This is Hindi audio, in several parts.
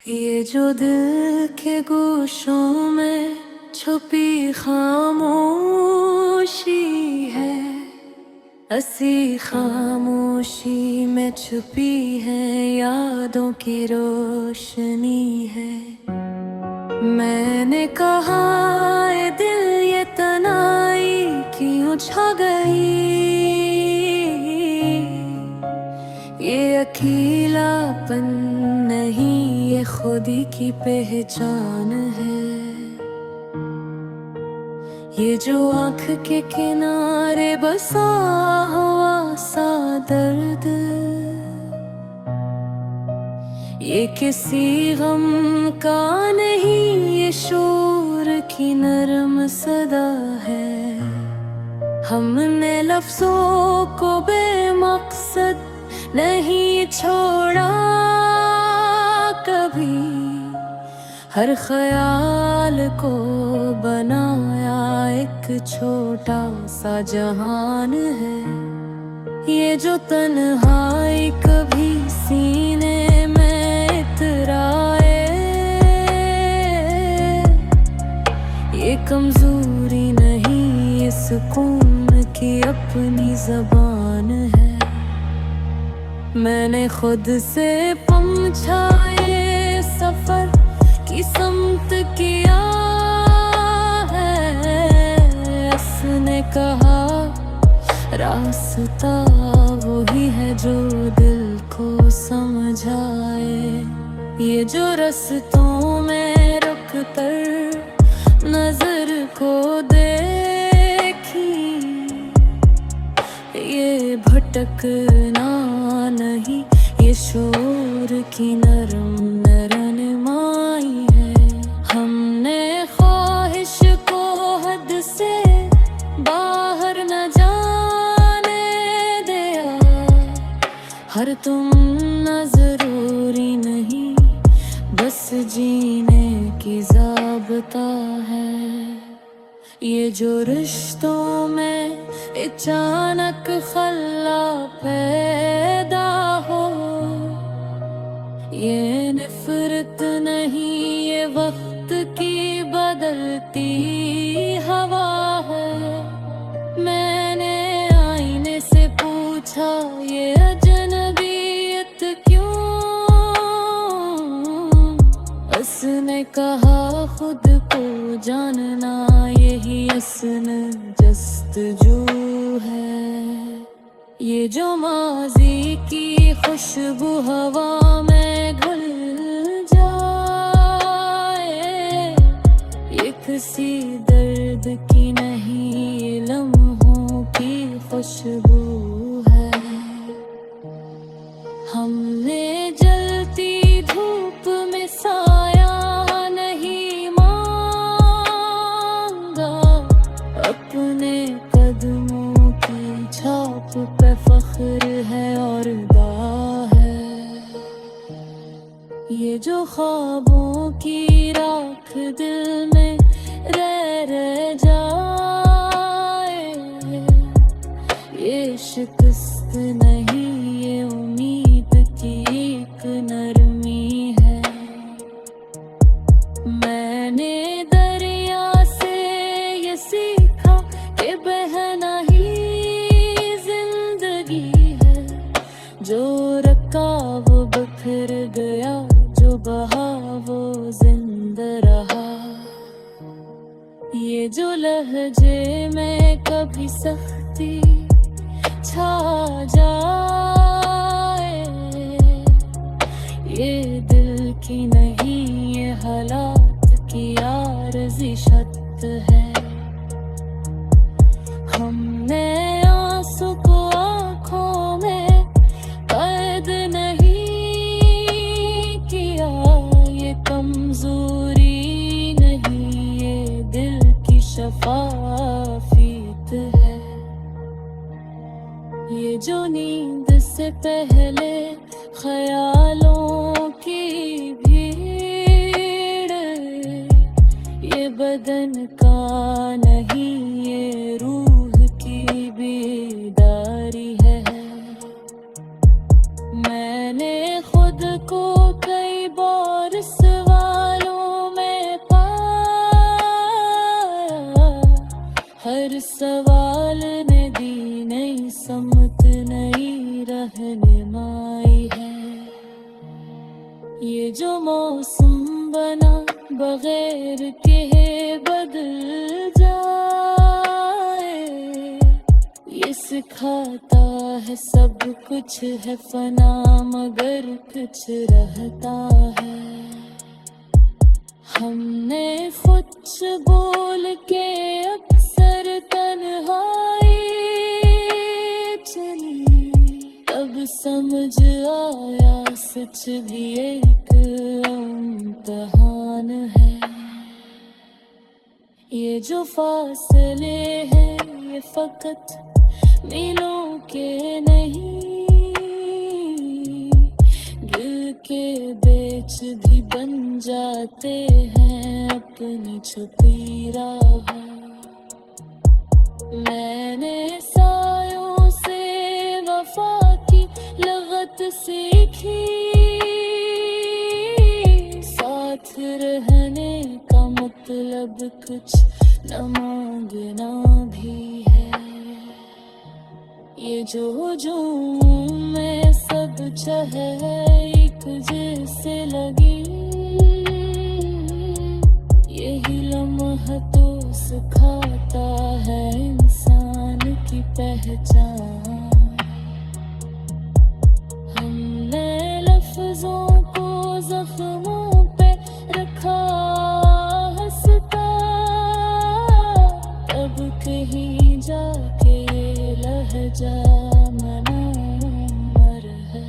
ये जो दिल के गोशों में छुपी खामोशी है, हंसी खामोशी में छुपी है यादों की रोशनी है। मैंने कहा ए दिल ये तनाई क्यों छा गई, ये अकेलापन नहीं ये खुदी की पहचान है। ये जो आँख के किनारे बसा हुआ सा दर्द, ये किसी गम का नहीं ये शोर की नरम सदा है। हमने लफ्जों को बेमकसद नहीं छोड़ा कभी, हर ख्याल को बनाया एक छोटा सा जहान है। ये जो तन्हाई कभी सीने में इतराए, ये कमजोरी नहीं ये सुकून की अपनी ज़बान है। मैंने खुद से पूछा ये सफर की समत किया है, उसने कहा रास्ता वही है जो दिल को समझाए। ये जो रास्तों में रुक कर नजर को देखी, ये भटकना नहीं ये शोर की नरम नरमाई है। हमने ख्वाहिश को हद से बाहर न जाने दिया, हर तुम न जरूरी नहीं बस जीने की ज़ाबता है। ये जो रिश्तों में अचानक खल्ला पैदा हो, ये नफरत नहीं ये वक्त की बदलती हवा है। मैंने आईने से पूछा ये अजनबियत क्यों, उसने कहा खुद को जानना यही असन जस्तजू है। ये जो माजी की खुशबू हवा में घुल जाए, ये किसी दर्द की नहीं ये लम्हों की खुशबू है। हमने जलती धूप में साया नहीं मांगा, अपने कदमों की छाप पे फख्र है और दाह है। ये जो ख्वाबों की राख दिल में रह जाए, ये शिकस्त नहीं ये उम्मीद की एक नरमी है। मैंने दरिया से ये सीखा कि बहना ही जिंदगी है, जो रखा वो बिखर गया, जो बहा वो जिंदा रहा। ये जो लहजे में कभी सख्ती छा जाए, ये दिल की नहीं ये हालात की आरज़ी शर्त है। हमने आंसू को आँखों में कैद नहीं किया, ये कमजोरी नहीं ये दिल की शफाफियत है। ये जो नींद से पहले ख्यालों की भीड़, ये बदन का नहीं ये रूह की बेदारी है। मैंने खुद को कई बार सवाल ने दी नई समत, नई रहनुमाई है। ये जो मौसम बना बगैर के बदल जाए, ये सिखाता है सब कुछ है फना मगर कुछ रहता है। हमने कुछ बोल के अक्सर तन्हाई चली, तब समझ आया सच भी एक इम्तिहान है। ये जो फासले हैं ये फकत मीलों के नहीं, दिल के बेच भी बन जाते हैं अपनी छुपी राह। मैंने सायों से वफा की लगत सीखी, साथ रहने का मतलब कुछ न मांगना भी है। ये जो में सब चाहे एक जैसे लगी, यही लम्हा तो सिखाता है इंसान की पहचान। हमने लफ्जों को जख्मों पे रखा हंसता, तब कहीं जाके ये लहजा मनामर है।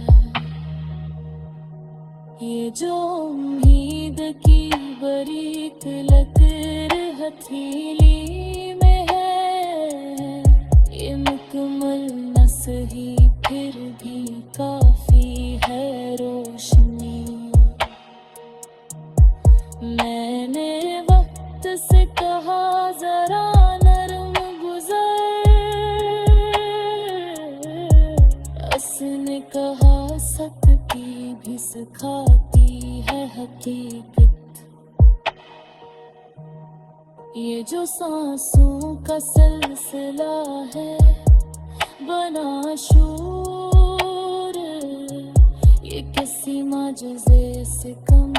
ये जो उम्मीद की बारीक लकीर हथेली में है, ये मुकम्मल न सही फिर भी काफी है रोशनी। मैंने वक्त से कहा जरा नरम गुजर, उसने कहा सख्ती भी सिखाती है हकीकत। ये जो सांसों का सिलसिला है बना शूर, ये किसी माजुज़े से कम